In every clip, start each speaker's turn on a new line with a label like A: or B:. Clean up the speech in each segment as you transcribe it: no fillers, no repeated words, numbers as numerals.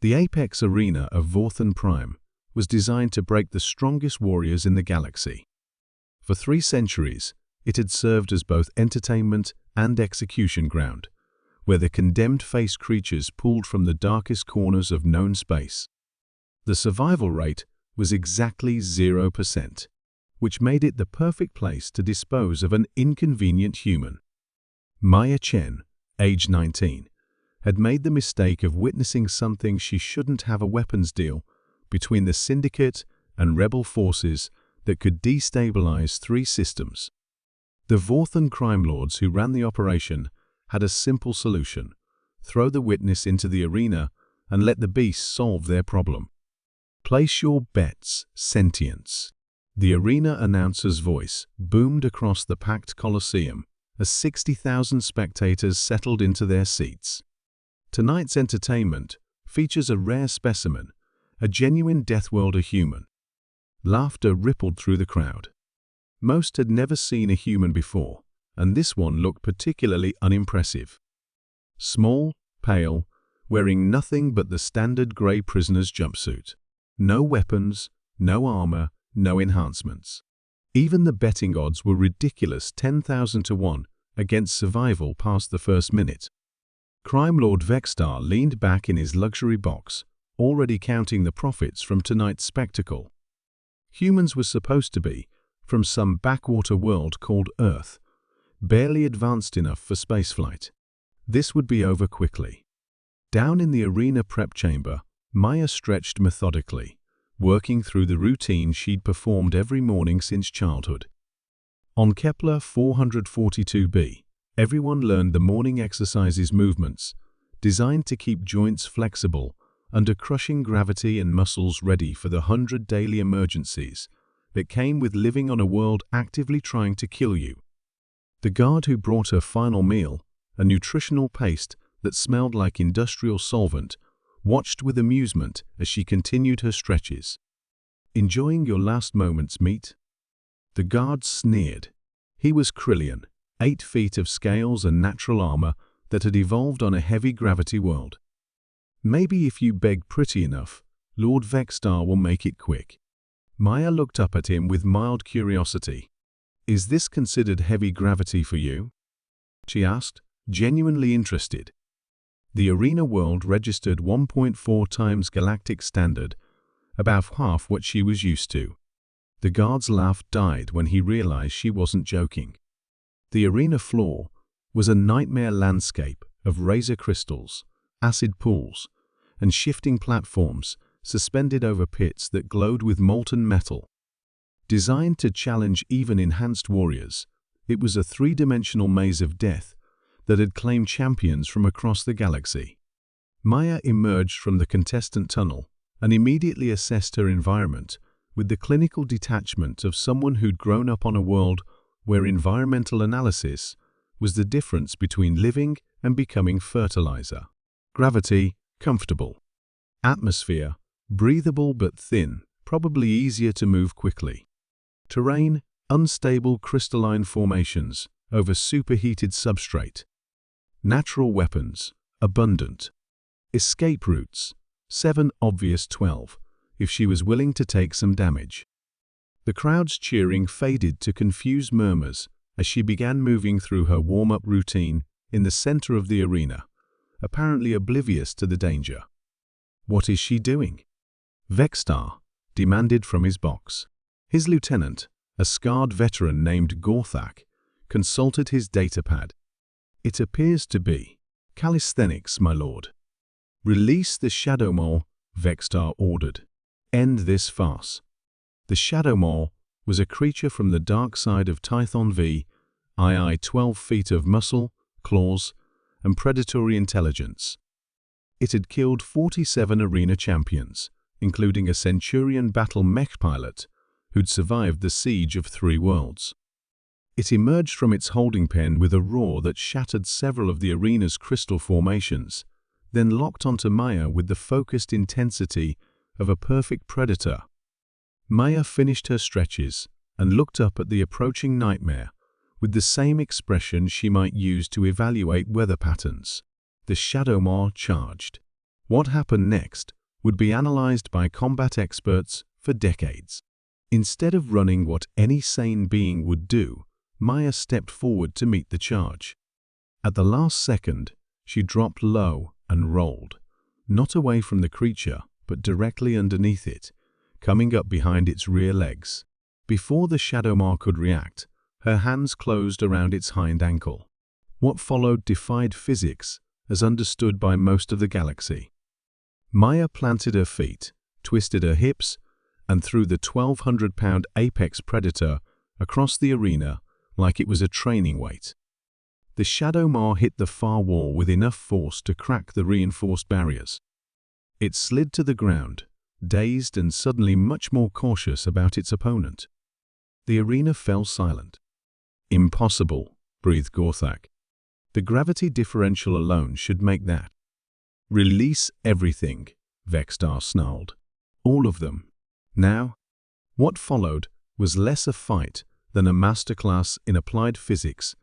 A: The apex arena of Vorthon Prime was designed to break the strongest warriors in the galaxy. For 3 centuries, it had served as both entertainment and execution ground, where the condemned-faced creatures pulled from the darkest corners of known space. The survival rate was exactly 0%, which made it the perfect place to dispose of an inconvenient human. Maya Chen, age 19, had made the mistake of witnessing something she shouldn't have: a weapons deal between the Syndicate and Rebel forces that could destabilize 3 systems. The Vorthon crime lords who ran the operation had a simple solution: throw the witness into the arena and let the beast solve their problem. Place your bets, sentience. The arena announcer's voice boomed across the packed Colosseum as 60,000 spectators settled into their seats. Tonight's entertainment features a rare specimen, a genuine Deathworlder human. Laughter rippled through the crowd. Most had never seen a human before, and this one looked particularly unimpressive. Small, pale, wearing nothing but the standard grey prisoner's jumpsuit. No weapons, no armor, no enhancements. Even the betting odds were ridiculous: 10,000 to 1 against survival past the first minute. Crime Lord Vexstar leaned back in his luxury box, already counting the profits from tonight's spectacle. Humans were supposed to be from some backwater world called Earth, barely advanced enough for spaceflight. This would be over quickly. Down in the arena prep chamber, Maya stretched methodically, working through the routine she'd performed every morning since childhood. On Kepler 442b, everyone learned the morning exercises movements, designed to keep joints flexible under crushing gravity and muscles ready for the 100 daily emergencies that came with living on a world actively trying to kill you. The guard who brought her final meal, a nutritional paste that smelled like industrial solvent, watched with amusement as she continued her stretches. "Enjoying your last moments, meat?" The guard sneered. He was Krillian, 8 feet of scales and natural armor that had evolved on a heavy gravity world. "Maybe if you beg pretty enough, Lord Vexstar will make it quick." Maya looked up at him with mild curiosity. "Is this considered heavy gravity for you?" she asked, genuinely interested. The arena world registered 1.4 times galactic standard, about half what she was used to. The guard's laugh died when he realized she wasn't joking. The arena floor was a nightmare landscape of razor crystals, acid pools, and shifting platforms suspended over pits that glowed with molten metal. Designed to challenge even enhanced warriors, it was a 3-dimensional maze of death that had claimed champions from across the galaxy. Maya emerged from the contestant tunnel and immediately assessed her environment with the clinical detachment of someone who'd grown up on a world where environmental analysis was the difference between living and becoming fertilizer. Gravity, comfortable. Atmosphere, breathable but thin, probably easier to move quickly. Terrain, unstable crystalline formations over superheated substrate. Natural weapons, abundant. Escape routes, 7 obvious 12, if she was willing to take some damage. The crowd's cheering faded to confused murmurs as she began moving through her warm-up routine in the center of the arena, apparently oblivious to the danger. "What is she doing?" Vexstar demanded from his box. His lieutenant, a scarred veteran named Gorthak, consulted his datapad. "It appears to be calisthenics, my lord." "Release the Shadow Mole," Vexstar ordered. "End this farce." The Shadow Mole was a creature from the dark side of Tython V, II 12 feet of muscle, claws, and predatory intelligence. It had killed 47 arena champions, including a Centurion battle mech pilot who'd survived the siege of 3 worlds. It emerged from its holding pen with a roar that shattered several of the arena's crystal formations, then locked onto Maya with the focused intensity of a perfect predator. Maya finished her stretches and looked up at the approaching nightmare with the same expression she might use to evaluate weather patterns. The Shadow Maw charged. What happened next would be analyzed by combat experts for decades. Instead of running what any sane being would do, Maya stepped forward to meet the charge. At the last second, she dropped low and rolled, not away from the creature, but directly underneath it, coming up behind its rear legs. Before the Shadowmar could react, her hands closed around its hind ankle. What followed defied physics as understood by most of the galaxy. Maya planted her feet, twisted her hips, and threw the 1,200-pound apex predator across the arena like it was a training weight. The Shadowmar hit the far wall with enough force to crack the reinforced barriers. It slid to the ground, dazed and suddenly much more cautious about its opponent. The arena fell silent. "Impossible," breathed Gorthak. "The gravity differential alone should make that." "Release everything," Vexstar snarled. "All of them. Now." What followed was less a fight than a masterclass in applied physics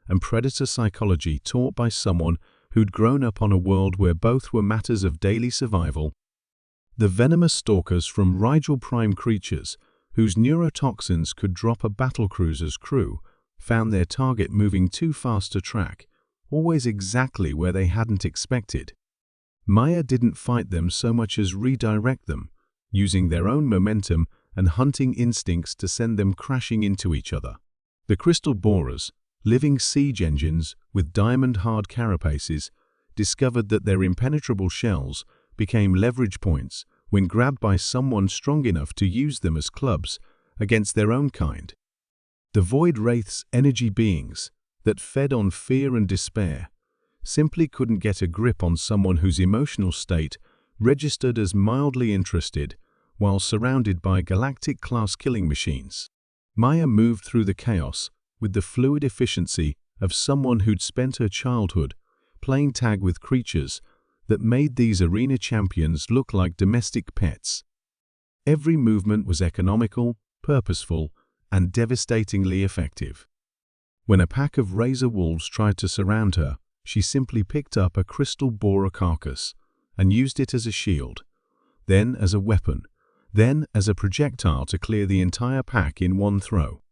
A: and predator psychology taught by someone who'd grown up on a world where both were matters of daily survival. The venomous stalkers from Rigel Prime creatures, whose neurotoxins could drop a battlecruiser's crew, found their target moving too fast to track, always exactly where they hadn't expected. Maya didn't fight them so much as redirect them, using their own momentum and hunting instincts to send them crashing into each other. The crystal borers, living siege engines with diamond-hard carapaces, discovered that their impenetrable shells became leverage points when grabbed by someone strong enough to use them as clubs against their own kind. The Void Wraith's energy beings, that fed on fear and despair, simply couldn't get a grip on someone whose emotional state registered as mildly interested while surrounded by galactic-class killing machines. Maya moved through the chaos with the fluid efficiency of someone who'd spent her childhood playing tag with creatures that made these arena champions look like domestic pets. Every movement was economical, purposeful, and devastatingly effective. When a pack of razor wolves tried to surround her, she simply picked up a crystal borer carcass and used it as a shield, then as a weapon, then as a projectile to clear the entire pack in one throw.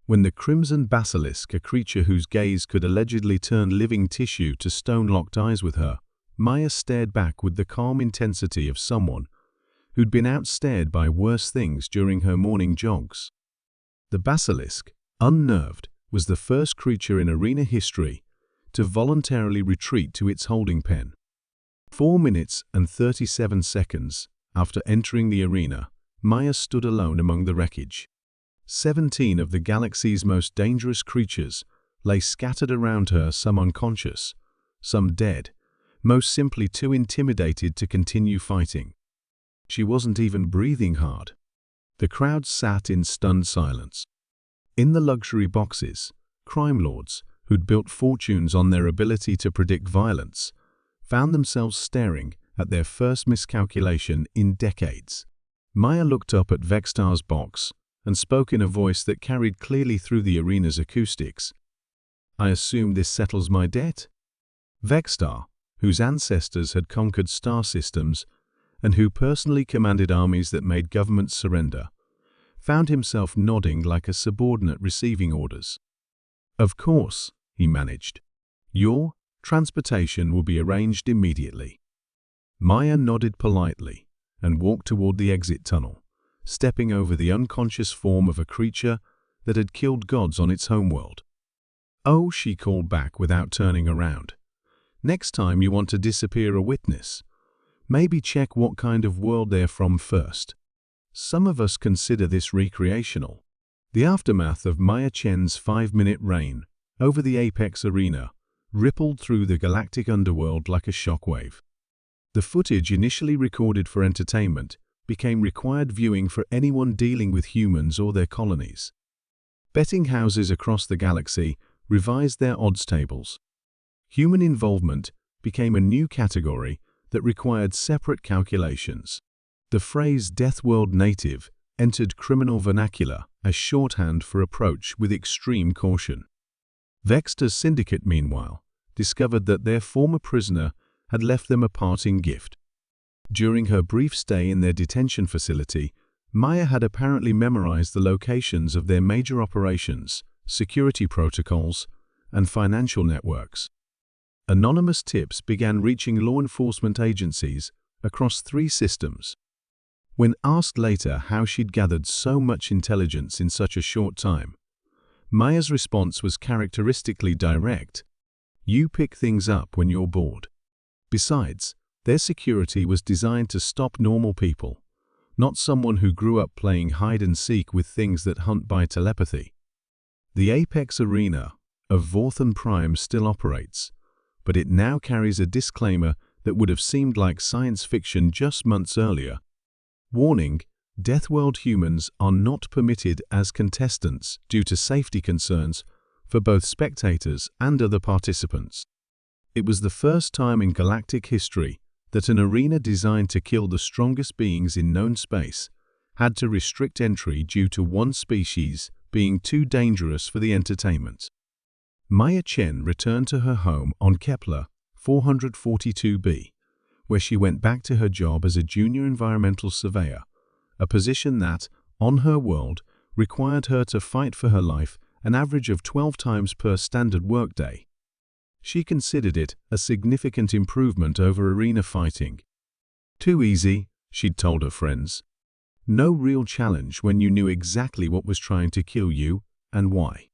A: When the Crimson Basilisk, a creature whose gaze could allegedly turn living tissue to stone, locked eyes with her, Maya stared back with the calm intensity of someone who'd been outstared by worse things during her morning jogs. The Basilisk, unnerved, was the first creature in arena history to voluntarily retreat to its holding pen. 4 minutes and 37 seconds after entering the arena, Maya stood alone among the wreckage. 17 of the galaxy's most dangerous creatures lay scattered around her, some unconscious, some dead, most simply too intimidated to continue fighting. She wasn't even breathing hard. The crowd sat in stunned silence. In the luxury boxes, crime lords, who'd built fortunes on their ability to predict violence, found themselves staring at their first miscalculation in decades. Maya looked up at Vexstar's box and spoke in a voice that carried clearly through the arena's acoustics. "I assume this settles my debt?" Vexstar, whose ancestors had conquered star systems and who personally commanded armies that made governments surrender, found himself nodding like a subordinate receiving orders. "Of course," he managed. "Your transportation will be arranged immediately." Maya nodded politely and walked toward the exit tunnel, stepping over the unconscious form of a creature that had killed gods on its homeworld. "Oh," she called back without turning around. "Next time you want to disappear a witness, maybe check what kind of world they're from first." Some of us consider this recreational. The aftermath of Maya Chen's 5-minute reign over the Apex Arena rippled through the galactic underworld like a shockwave. The footage initially recorded for entertainment became required viewing for anyone dealing with humans or their colonies. Betting houses across the galaxy revised their odds tables. Human involvement became a new category that required separate calculations. The phrase "Deathworld native" entered criminal vernacular as shorthand for approach with extreme caution. Vexstar's syndicate, meanwhile, discovered that their former prisoner had left them a parting gift: During her brief stay in their detention facility, Maya had apparently memorized the locations of their major operations, security protocols, and financial networks. Anonymous tips began reaching law enforcement agencies across 3 systems. When asked later how she'd gathered so much intelligence in such a short time, Maya's response was characteristically direct. "You pick things up when you're bored." Besides, their security was designed to stop normal people, not someone who grew up playing hide-and-seek with things that hunt by telepathy. The Apex arena of Vorthan Prime still operates, but it now carries a disclaimer that would have seemed like science fiction just months earlier. Warning: Deathworld humans are not permitted as contestants due to safety concerns for both spectators and other participants. It was the first time in galactic history that an arena designed to kill the strongest beings in known space had to restrict entry due to one species being too dangerous for the entertainment. Maya Chen returned to her home on Kepler 442b, where she went back to her job as a junior environmental surveyor, a position that, on her world, required her to fight for her life an average of 12 times per standard workday. She considered it a significant improvement over arena fighting. "Too easy," she'd told her friends. "No real challenge when you knew exactly what was trying to kill you and why."